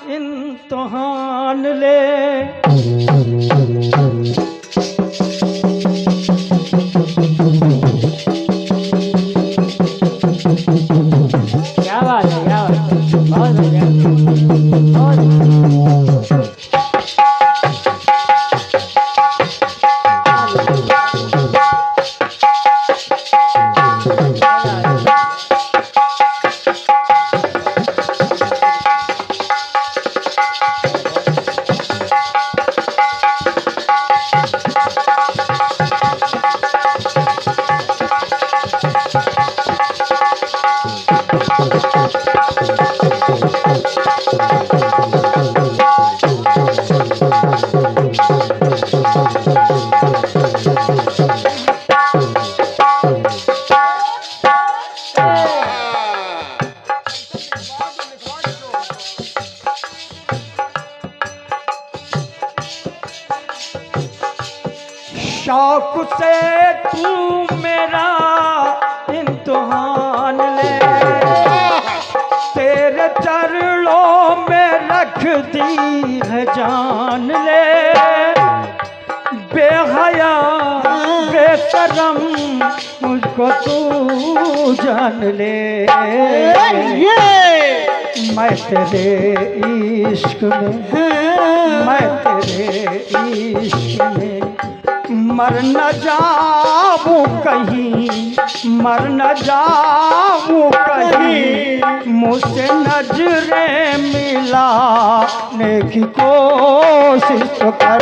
इम्तिहान ले। क्या बात है, क्या बात है, बहुत बढ़िया, शौक से तू मेरा इम्तिहान ले, तेरे चरणों में रख दी है जान ले। बेहया बेशरम मुझको तू जान ले, मैं तेरे इश्क में, मैं तेरे इश्क में मर न जाऊं कहीं, मर न जाऊं कहीं, मुझसे नजरें मिलाने की कोशिश तो कर।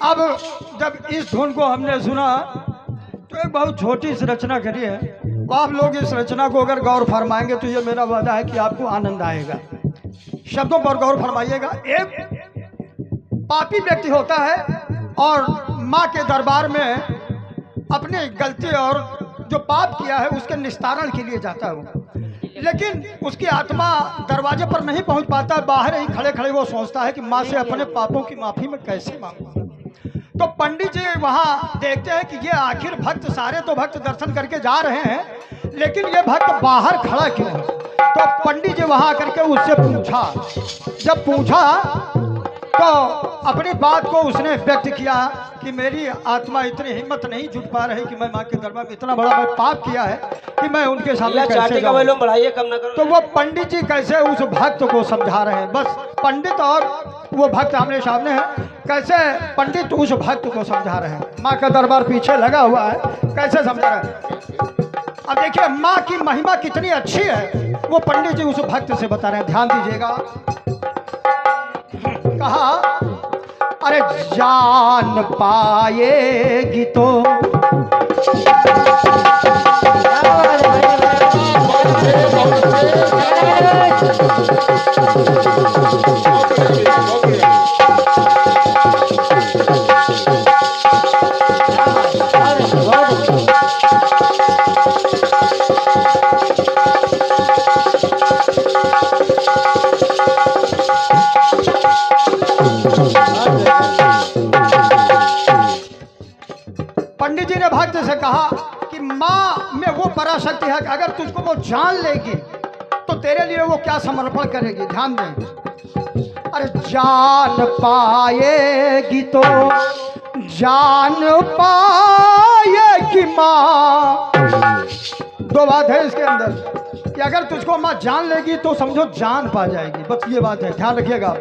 अब जब इस धुन को हमने सुना तो एक बहुत छोटी सी रचना करी है। तो आप लोग इस रचना को अगर गौर फरमाएंगे तो ये मेरा वादा है कि आपको आनंद आएगा। शब्दों पर गौर फरमाइएगा। एक पापी व्यक्ति होता है और माँ के दरबार में अपनी गलती और जो पाप किया है उसके निस्तारण के लिए जाता है, लेकिन उसकी आत्मा दरवाजे पर नहीं पहुंच पाता। बाहर ही खड़े खड़े वो सोचता है कि माँ से अपने पापों की माफी में कैसे मांगूं। तो पंडित जी वहां देखते हैं कि ये आखिर भक्त, सारे तो भक्त दर्शन करके जा रहे हैं लेकिन ये भक्त बाहर खड़ा क्यों है। तो पंडित जी वहां करके उससे पूछा। जब पूछा तो अपनी बात को उसने व्यक्त किया कि मेरी आत्मा इतनी हिम्मत नहीं जुट पा रही कि मैं माँ के दरबार में, इतना बड़ा मैं पाप किया है कि मैं उनके सामने कैसे जाऊं। बढ़ाइए, कम ना करो। तो वो पंडित जी कैसे उस भक्त को समझा रहे हैं। बस पंडित और वो भक्त आमने सामने हैं। कैसे पंडित उस भक्त को समझा रहे हैं। माँ का दरबार पीछे लगा हुआ है, कैसे समझा रहे हैं। अब देखिए माँ की महिमा कितनी अच्छी है, वो पंडित जी उस भक्त से बता रहे हैं। ध्यान दीजिएगा। कहा, अरे जान पाएगी तो पंडित जी ने भक्त से कहा कि माँ में वो पराशक्ति है कि अगर तुझको वो जान लेगी तो तेरे लिए वो क्या समर्पण करेगी। ध्यान दें। अरे जान पाएगी तो, जान पाएगी माँ। दो बात है इसके अंदर कि अगर तुझको माँ जान लेगी तो समझो जान पा जाएगी। बस ये बात है, ध्यान रखिएगा।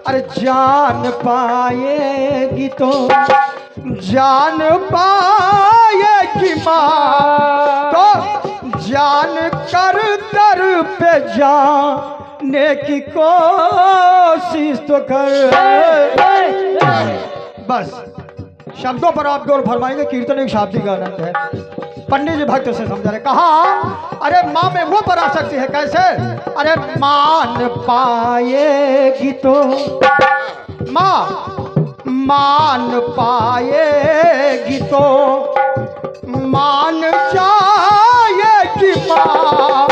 अरे जान पाएगी तो, जान पाएगी माँ। तो जान कर दर पे जाने की कोशिश तो कर। बस शब्दों पर आप गौर फरमाएंगे। कीर्तन एक शाब्दिक आनंद है। पंडित जी भक्त से समझा रहे। कहा, अरे माँ में वो पराशक्ति है। कैसे? अरे मान पाएगी तो, माँ मान पाएगी तो मान जाएगी माँ।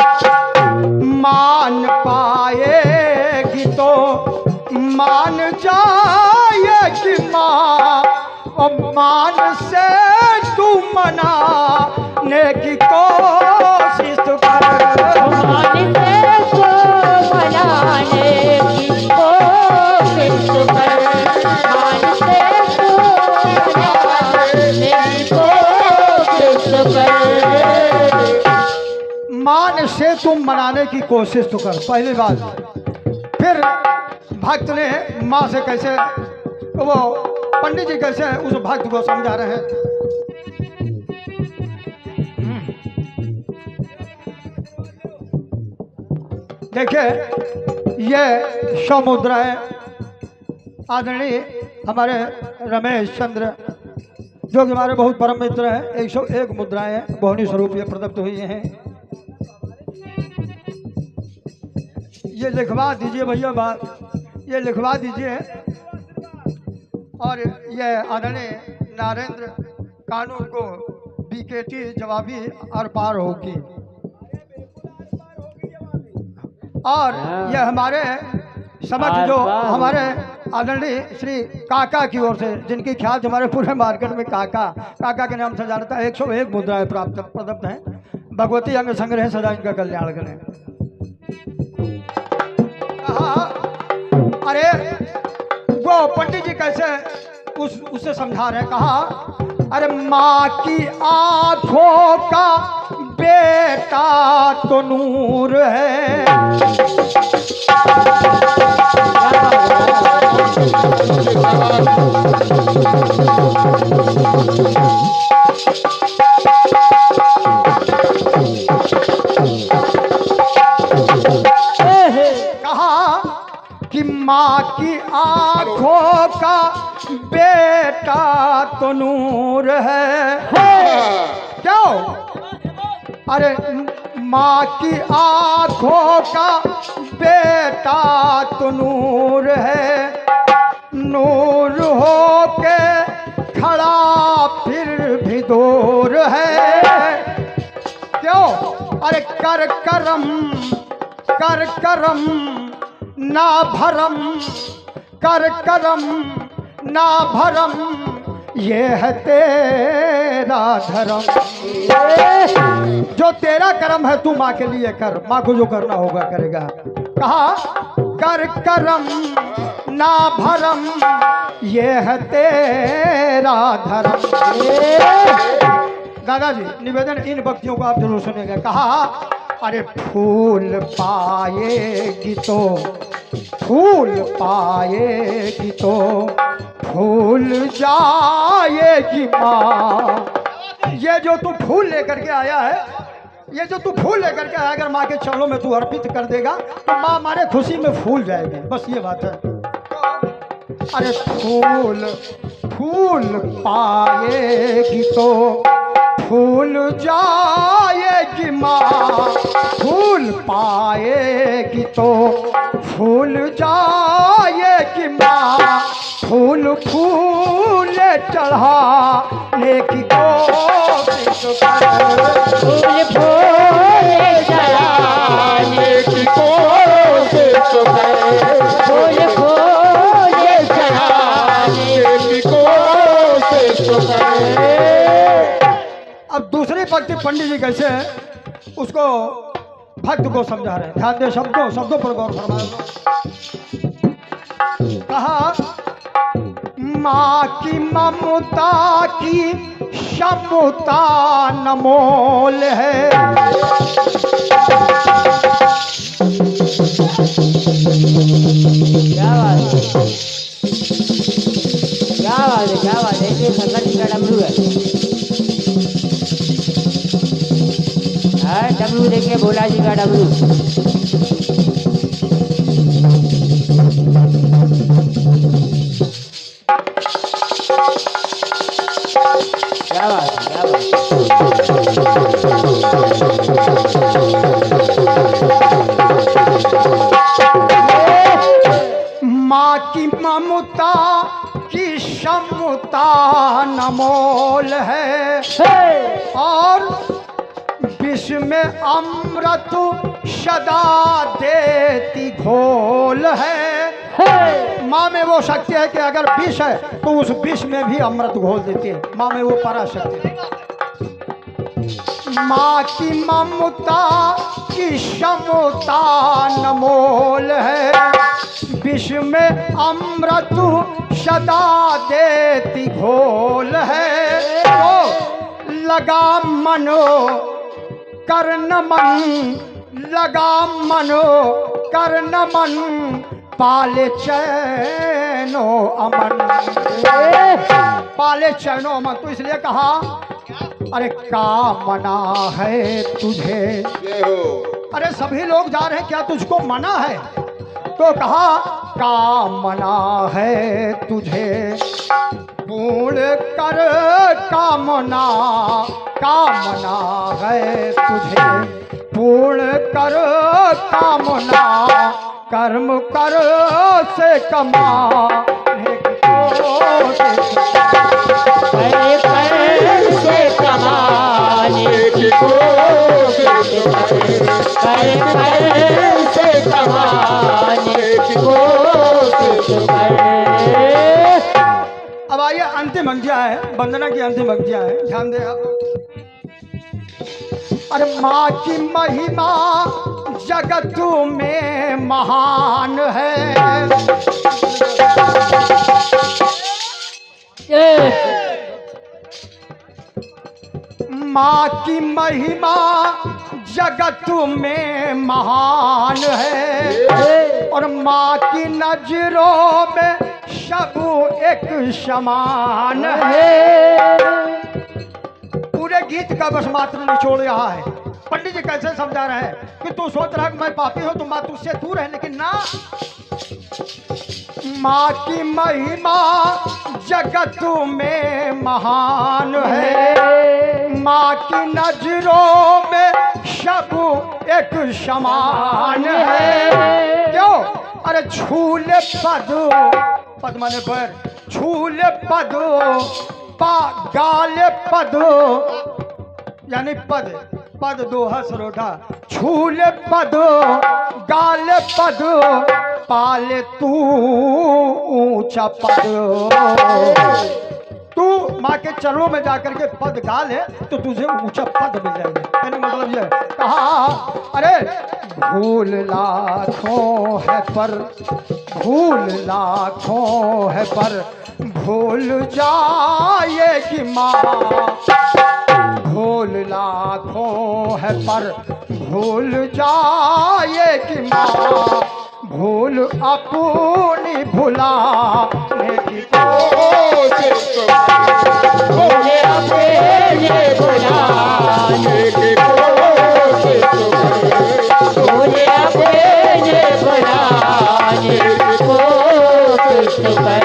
मान से तुम मनाने की कोशिश तो कर, पहली बात। फिर भक्त ने माँ से कैसे, वो पंडित जी कैसे उस भक्त को समझा रहे हैं। देखिए ये 100 मुद्राएं आदरणीय हमारे रमेश चंद्र जो कि हमारे बहुत परम मित्र हैं, 101 मुद्राएं बोहनी स्वरूप ये प्रदत्त हुई हैं। ये लिखवा दीजिए भैया बात, ये लिखवा दीजिए। और ये आदरणीय नरेंद्र कानून को बीकेटी जवाबी और पार होगी। और ये हमारे समझ जो हमारे आदरणीय श्री काका की ओर से, जिनकी ख्यात हमारे पूरे मार्केट में काका के नाम से जानता है, 101 मुद्राएं प्राप्त प्रदत्त हैं। भगवती अंग संग्रह सदा इनका कल्याण करें। अरे वो पंडित जी कैसे उससे समझा रहे हैं। कहा अरे माँ की आंखों का बेटा तो नूर है, कहा कि माँ की आंखों का बेटा तो नूर है। क्यों? अरे माँ की आंखों का बेटा तो नूर है, नूर हो के खड़ा फिर भी दूर है। क्यों? अरे कर करम ना भरम, कर करम ना भरम, ये है तेरा धर्म। जो तेरा कर्म है तू माँ के लिए कर, माँ को जो करना होगा करेगा। कहा कर करम ना भरम, ये है तेरा धर्म। दादाजी निवेदन इन भक्तियों को आप जरूर सुनेंगे। कहा अरे फूल पाएगी तो, फूल पाएगी तो फूल जाएगी माँ। ये जो तू फूल लेकर के आया है, ये जो तू फूल लेकर के आया, अगर माँ के चरणों में तू अर्पित कर देगा तो माँ हमारे खुशी में फूल जाएगी। बस ये बात है। अरे फूल फूल पाएगी तो फूल जाएगी माँ, फूल पाएगी तो फूल जाएगी माँ। फूल फूल चढ़ाने की कोशिश कर, फूल फूल चढ़ाने की कोशिश कर, फूल फूल चढ़ाने की कोशिश कर। अब दूसरी पंक्ति पंडित जी कैसे उसको भक्त को समझा रहे हैं। ध्यान दे, शब्दों पर गौर फरमाए। कहा माँ की ममता की क्षमता नमोल है, क्या बात है। ये संगत का डमरू है, डमरू देखिए भोला जी का डमरू। क्या बात है। माँ की ममता की क्षमता नमोल है, और विष में अमृत सदा देती घोल है। माँ में वो शक्ति है कि अगर विष है तो उस विष में भी अमृत घोल देती है। माँ में वो पराशक्ति है। माँ की ममता की क्षमता नमोल है, विष में अमृत सदा देती घोल है। तो लगा मनो कर नमन, लगा मनो कर नमन, पाले चैनो अमन, पाले चैनो अमन। तो इसलिए कहा अरे कामना है तुझे, अरे सभी लोग जा रहे हैं, क्या तुझको मना है? तो कहा कामना है तुझे, पूर्ण कर कामना, कामना है तुझे, पूर्ण कर कामना, कर्म कर से कमा, से कमाने की कोशिश कर, से कमाने की कोशिश कर। अब आइए अंतिम अंज्ञा है, वंदना की अंतिम अंज्ञा है, ध्यान दें आप। अरे माँ की महिमा जगत में महान है, माँ की महिमा जगत में महान है, और माँ की नजरों में सब एक समान है। पूरे गीत का बस मात्र निचोड़ रहा है। पंडित जी कैसे समझा रहे हैं कि तू सोच रहा है कि मैं पापी हूं तो माँ तुझसे दूर है, लेकिन ना, माँ की महिमा जगत में महान है, माँ की नजरों में सब एक समान है। क्यों? अरे झूले पद, पद माने पर, झूले पद पा गाले पद, यानी पद, पद दोहा सरोठा, झूले पद गाले पद, पाले तू ऊंचा पद। तू माँ के चरणों में जाकर के पद गा ले तो तुझे ऊंचा पद मिल जाएगा। मैंने मतलब ये कहा, अरे भूल लाखों है पर, भूल लाखों है पर भूल जाएगी माँ, भूल लाखों है पर भूल जाएगी माँ, भूल अपनी भुलाने की कोशिश, भूल अपने भुलाने की कोशिश, भूल अपने भुलाने की कोशिश कर।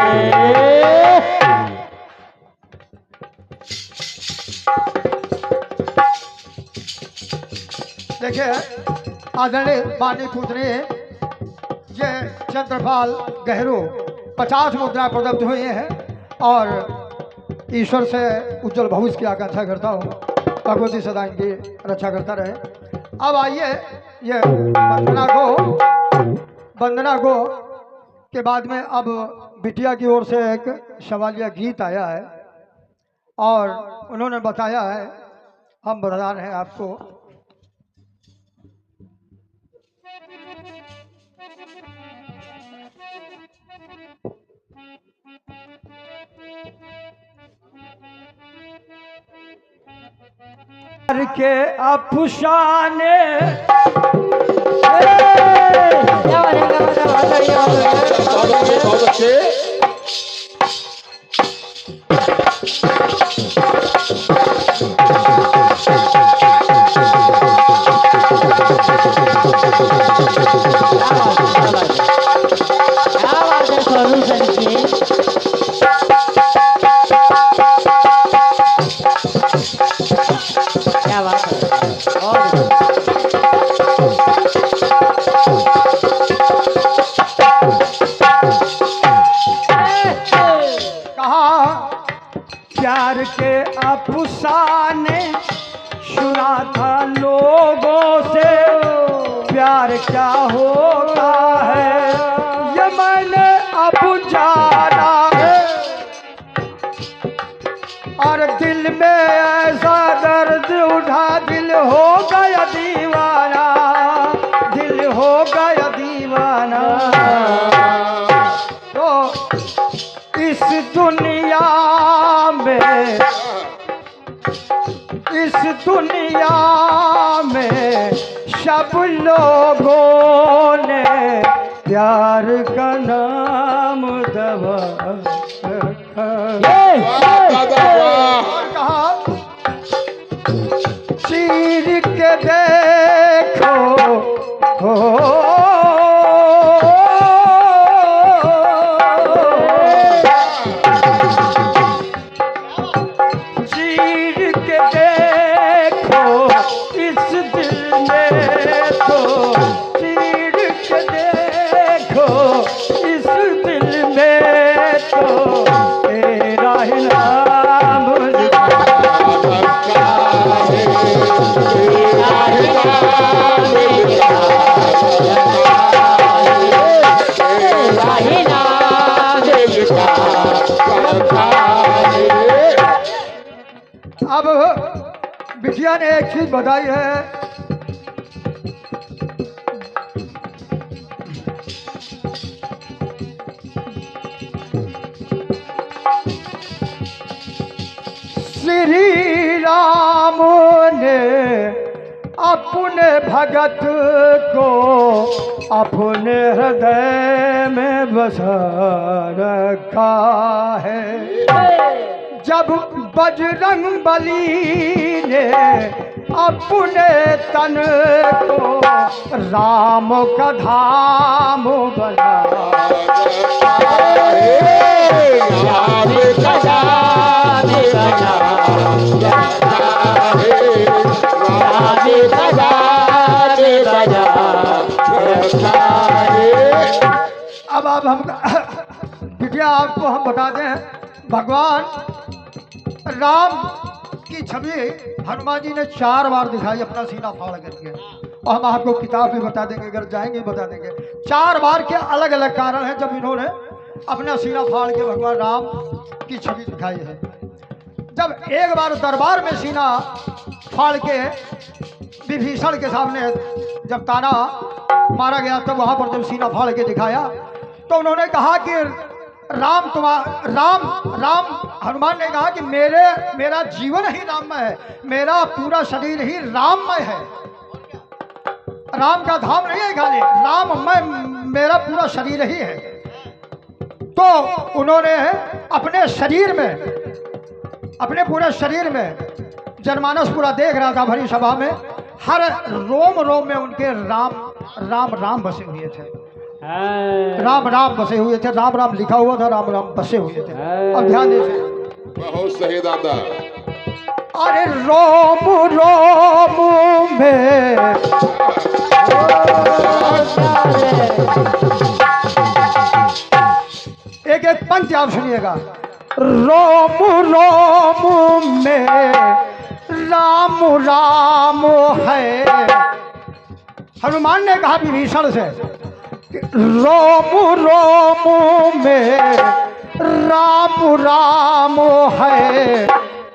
देखिए आदरणीय बानी पुत्री ये चंद्रपाल गहरू 50 मुद्रा प्रदत्त हुए हैं, और ईश्वर से उज्जवल भविष्य की आकांक्षा करता हूँ, भगवती सदा इनकी रक्षा करता रहे। अब आइए ये वंदना को के बाद में अब बिटिया की ओर से एक सवालिया गीत आया है, और उन्होंने बताया है, हम वरदान हैं आपको। के अफसाने बहुत अच्छे। क्या बात है सोनू सर की। क्या बात है। और कहा प्यार के अफसाने सुना था लोगों से, प्यार क्या होता है ये मैंने अब जाना है, और दिल में ऐसा दर्द उठा, दिल हो गया दीवाना, दिल हो गया दीवाना। तो इस दुनिया में, इस दुनिया सब लोगों ने प्यार का नाम दबा रखा। वाह दादा वाह। और कहा चीर के देखो हो चीर के देखो इस दिल में तो चीर के देखो इस दिल में तो तेरा ही नाम अब बिटिया ने एक चीज बताई है, श्री राम ने अपने भगत को अपने हृदय में बसा रखा है। जब बजरंग बली ने अपने तन को राम का धाम बनाया, अब हम बिटिया आपको हम बता दें, भगवान राम की छवि हनुमान जी ने 4 बार दिखाई अपना सीना फाड़ करके, और हम आपको किताब भी बता देंगे, अगर जाएंगे बता देंगे। 4 बार के अलग अलग कारण हैं जब इन्होंने अपना सीना फाड़ के भगवान राम की छवि दिखाई है। जब एक बार दरबार में सीना फाड़ के विभीषण के सामने जब ताना मारा गया, तब वहां पर जब सीना फाड़ के दिखाया तो उन्होंने कहा कि राम हनुमान ने कहा कि मेरा जीवन ही राममय है, मेरा पूरा शरीर ही राममय है, राम का धाम नहीं है खाली, राममय मेरा पूरा शरीर ही है। तो उन्होंने अपने शरीर में, अपने पूरे शरीर में, जनमानस पूरा देख रहा था भरी सभा में, हर रोम रोम में उनके राम राम बसे हुए थे, राम राम बसे हुए थे, राम राम लिखा हुआ था, राम राम बसे हुए थे। अब ध्यान दीजिए, बहुत सही दादा। अरे रोम रोम में एक एक पंक्ति आप सुनिएगा, रोम रोम में राम राम है। हनुमान ने कहा विभीषण से, रोम रोम में राम राम है,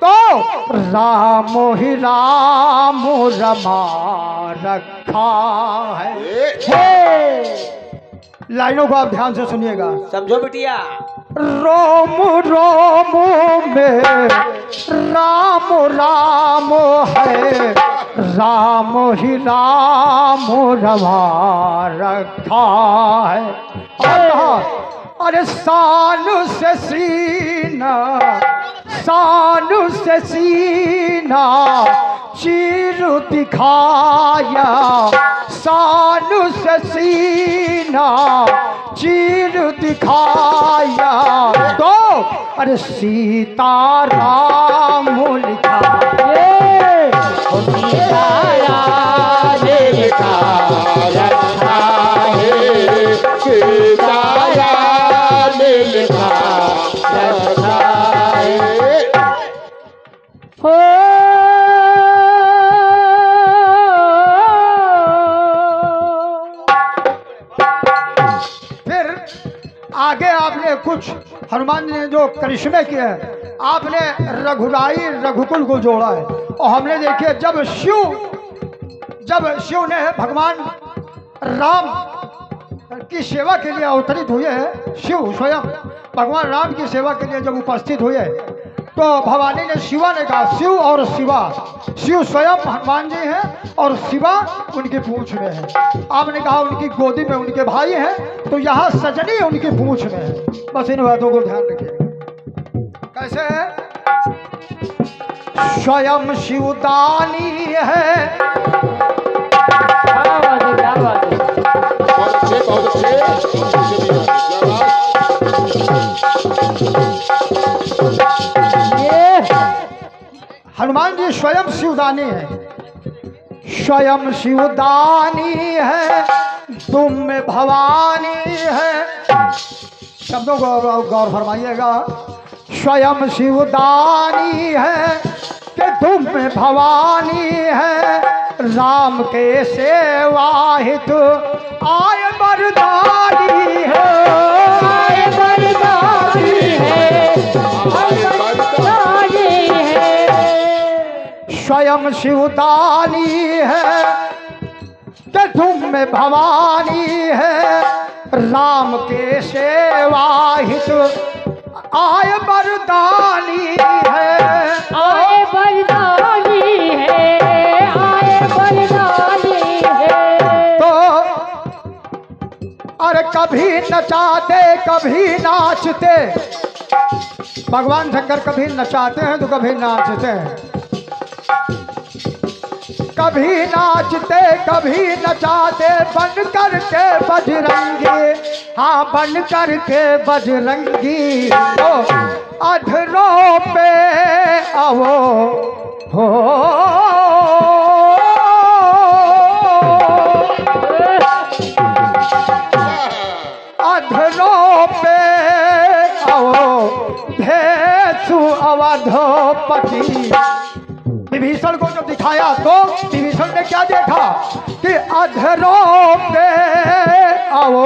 तो राम ही राम रमा रखा है। लाइनों को आप ध्यान से सुनिएगा, समझो बिटिया। रोम रोम में राम राम है, राम ही राम रमा रखा है। और कहा, अरे सानु से सीना, सानु से सीना चीर दिखाया, सानु से सीना चीर दिखाया, तो अरे सीताराम लिखा, सीताराम लिखा रखा है, सीताराम लिखा रखा है। फिर आगे आपने कुछ हनुमान जी ने जो करिश्मे किए हैं, आपने रघुराई रघुकुल को जोड़ा है। और हमने देखिए जब शिव ने भगवान राम की सेवा के लिए अवतरित हुए हैं, शिव स्वयं भगवान राम की सेवा के लिए जब उपस्थित हुए, तो भवानी ने शिवा ने कहा शिव और शिवा, शिव स्वयं हनुमान जी हैं और शिवा उनकी पूंछ में है। आपने कहा उनकी गोदी में उनके भाई हैं, तो यहाँ सजनी उनकी पूंछ में है। बस इन बातों को ध्यान रखिए। कैसे है? स्वयं शिवदानी है। क्या बात है, क्या बात है। बहुत अच्छे, बहुत अच्छे, बहुत अच्छे भी ये हनुमान जी स्वयं शिवदानी है, स्वयं शिवदानी है, तुम में भवानी है। शब्दों को गौर फरमाइएगा। स्वयं शिवदानी है कि तुम में भवानी है, राम के सेवाहित आय बरदानी है, आय बरदानी है, रानी है। स्वयं शिवदानी है कि तुम में भवानी है, राम के सेवाहित आय बरदानी है, आए बरदानी है, आए बरदानी है। तो अरे कभी नचाते कभी नाचते, भगवान शंकर कभी नचाते हैं तो कभी नाचते हैं, कभी नाचते कभी नचाते, बन करके बजरंगी, हाँ बन करके बजरंगी, तो अधरों पे आवो हो, अधरों पे आओ भेसु अवधोपति। विभीषण को जब दिखाया तो विभीषण ने क्या देखा कि अधरों पे आओ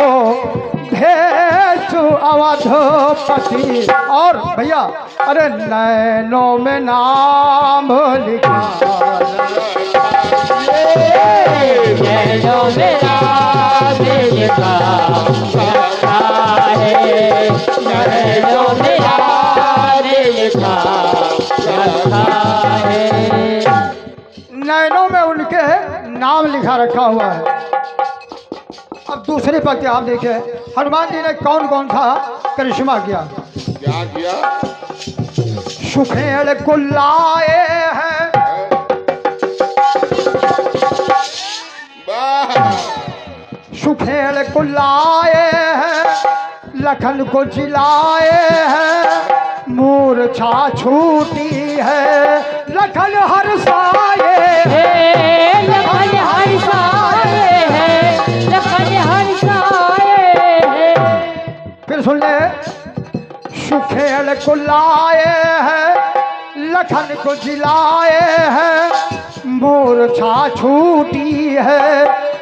भेसु अवधोपति। और भैया अरे नैनों में नाम लिखा, नैनों में नाम लिखा है, नैनों में नाम लिखा है। नैनों में उनके नाम लिखा रखा हुआ है। अब दूसरी पंक्ति आप देखिए, हनुमान जी ने कौन कौन सा करिश्मा किया। क्या किया? सुखेड़ को लाए हैं, वाह! सुखेड़ को लाए हैं, लखन को जिलाए हैं, मूर्छा छूटी है, लखन हर्षाए हैं, लखन हर्षाए है, लखन हर्षाए है। फिर सुन ले, सुखेड़ को लाए हैं, लखन को जिलाए हैं, मूर्छा छूटी है,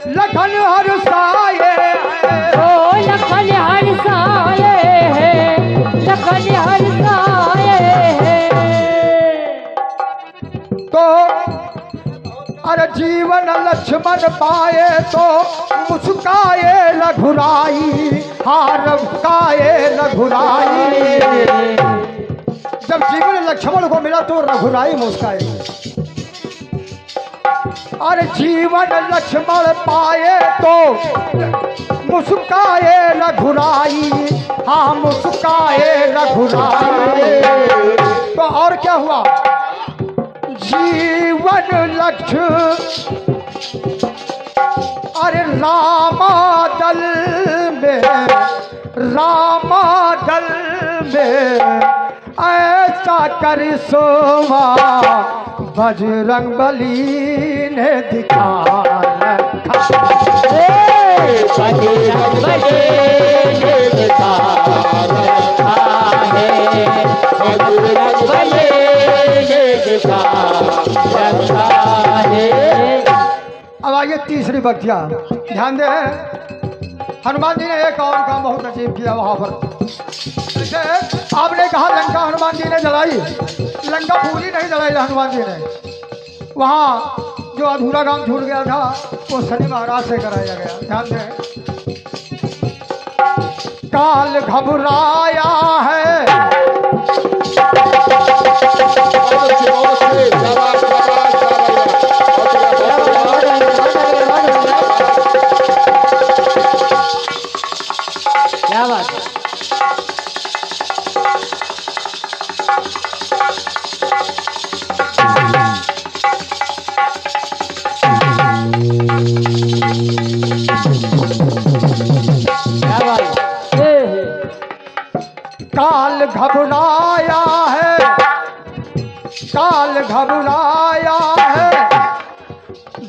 लखन हर्षाए हैं। ओ लखन हर्षाए है, लखन हर्षाए है। तो अरे जीवन लक्ष्मण पाए तो मुस्काए रघुराई, हार मुस्काए रघुराई। जब जीवन लक्ष्मण को मिला तो रघुराई मुस्काए। अरे जीवन लक्ष्मण पाए तो मुस्काए रघुराई, हाँ मुस्काए रघुराई। तो और क्या हुआ? जीवन लक्ष्य अरे रामादल में, रामादल में ऐसा करिश्मा बजरंग बली ने दिखा रखा। बजरंग बली ने दिखा रखा है, बजरंग बली ने दिखा रखा है। अब आइए तीसरी बख्तिया, ध्यान दें। हनुमान जी ने एक और काम बहुत अजीब किया वहां पर। जैसे आपने कहा लंका हनुमान जी ने जलाई, लंका पूरी नहीं जलाई हनुमान जी ने। वहाँ जो अधूरा काम छूट गया था वो शनि महाराज से कराया गया। ध्यान दें, काल घबराया है, क्या बात है? काल घबराया है, काल घबराया है,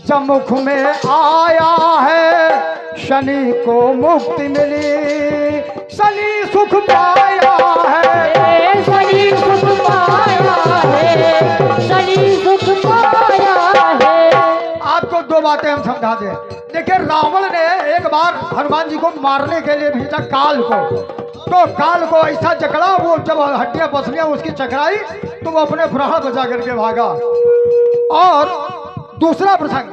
जमुख में आया है, शनि को मुक्ति मिली, शनि सुख पाया है, शनि सुख पाया है, शनि सुख पाया है। आपको दो बातें हम समझा दें। देखिए, रावण ने एक बार हनुमान जी को मारने के लिए भेजा काल को, तो काल को ऐसा जकड़ा, वो जब हड्डियां पसलियां उसकी चकराई तो वो अपने प्राण बचा करके भागा। और दूसरा प्रसंग,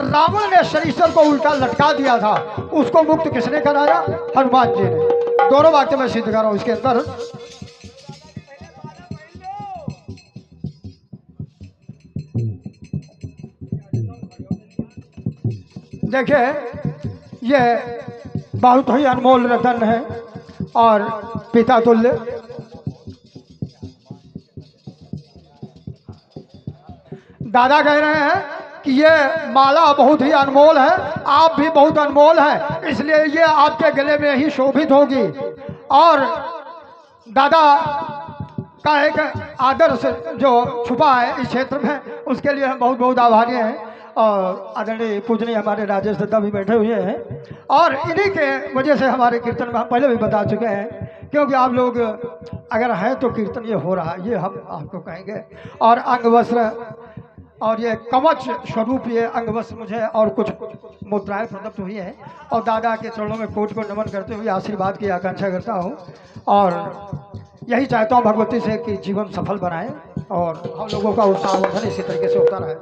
रावण ने शरीर को उल्टा लटका दिया था, उसको मुक्त किसने कराया? हनुमान जी ने। दोनों वाक्य में सिद्ध कर रहा हूं इसके अंदर। देखिए, ये बहुत ही अनमोल रतन है और पिता तुल्य। दादा कह रहे हैं कि ये माला बहुत ही अनमोल है, आप भी बहुत अनमोल हैं, इसलिए ये आपके गले में ही शोभित होगी। और दादा का एक आदर्श जो छुपा है इस क्षेत्र में, उसके लिए हम बहुत बहुत आभारी हैं। और आदरणीय पूजनीय हमारे राजेश दत्ता भी बैठे हुए हैं, और इन्हीं के वजह से हमारे कीर्तन में हम पहले भी बता चुके हैं, क्योंकि आप लोग अगर हैं तो कीर्तन ये हो रहा है, ये हम आपको कहेंगे। और अंग वस्त्र और ये कवच स्वरूप ये अंग वस्त्र मुझे और कुछ मुद्राएं प्रदत्त हुई हैं, और दादा के चरणों में कोट को नमन करते हुए आशीर्वाद की आकांक्षा करता हूँ, और यही चाहता हूँ भगवती से कि जीवन सफल बनाए और हम लोगों का उत्साहवर्धन इसी तरीके से होता रहे।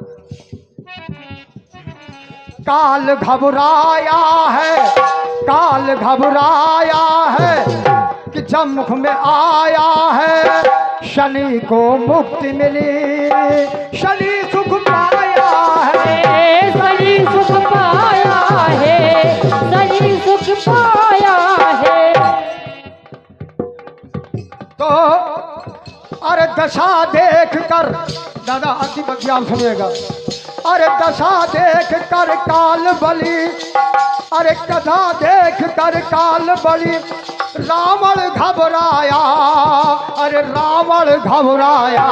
काल घबराया है, काल घबराया है, कि जमुख में आया है, शनि को मुक्ति मिली, शनि सुख पाया है, शनि सुख पाया है, शनि सुख पाया है। तो अरे दशा देख कर, दादा अंतिम पंक्ति आप सुनिएगा। अरे दशा देख कर काल बली, अरे कथा देख कर काल बली, रावण घबराया, अरे रावण घबराया।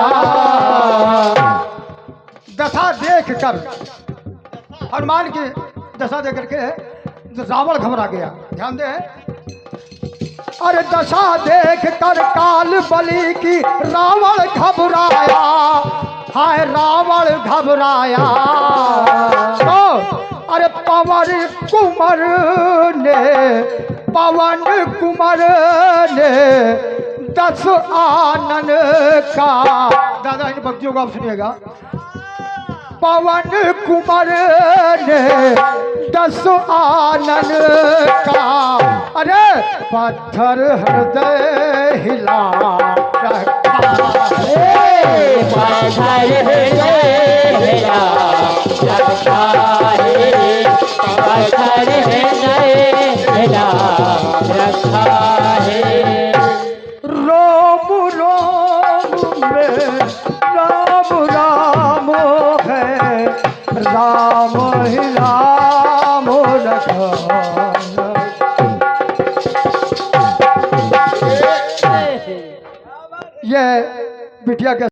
दशा देख कर, हनुमान की दशा देख करके रावण घबरा गया। ध्यान दे, अरे दशा देख कर काल बली की, रावण घबराया, हाय रावण घबराया। तो अरे पवन कुमार ने, पवन कुमार ने 10 आनन का, दादा इन भक्तियों को आप सुनिएगा। पवन कुमार ने 10 आनन का, अरे पत्थर हृदय हिला रखा, पत्थर हृदय हिला रखा है, पत्थर हृदय हिला रखा है। रोम रोम में राम राम है, राम ही राम रखा। ये बिटिया के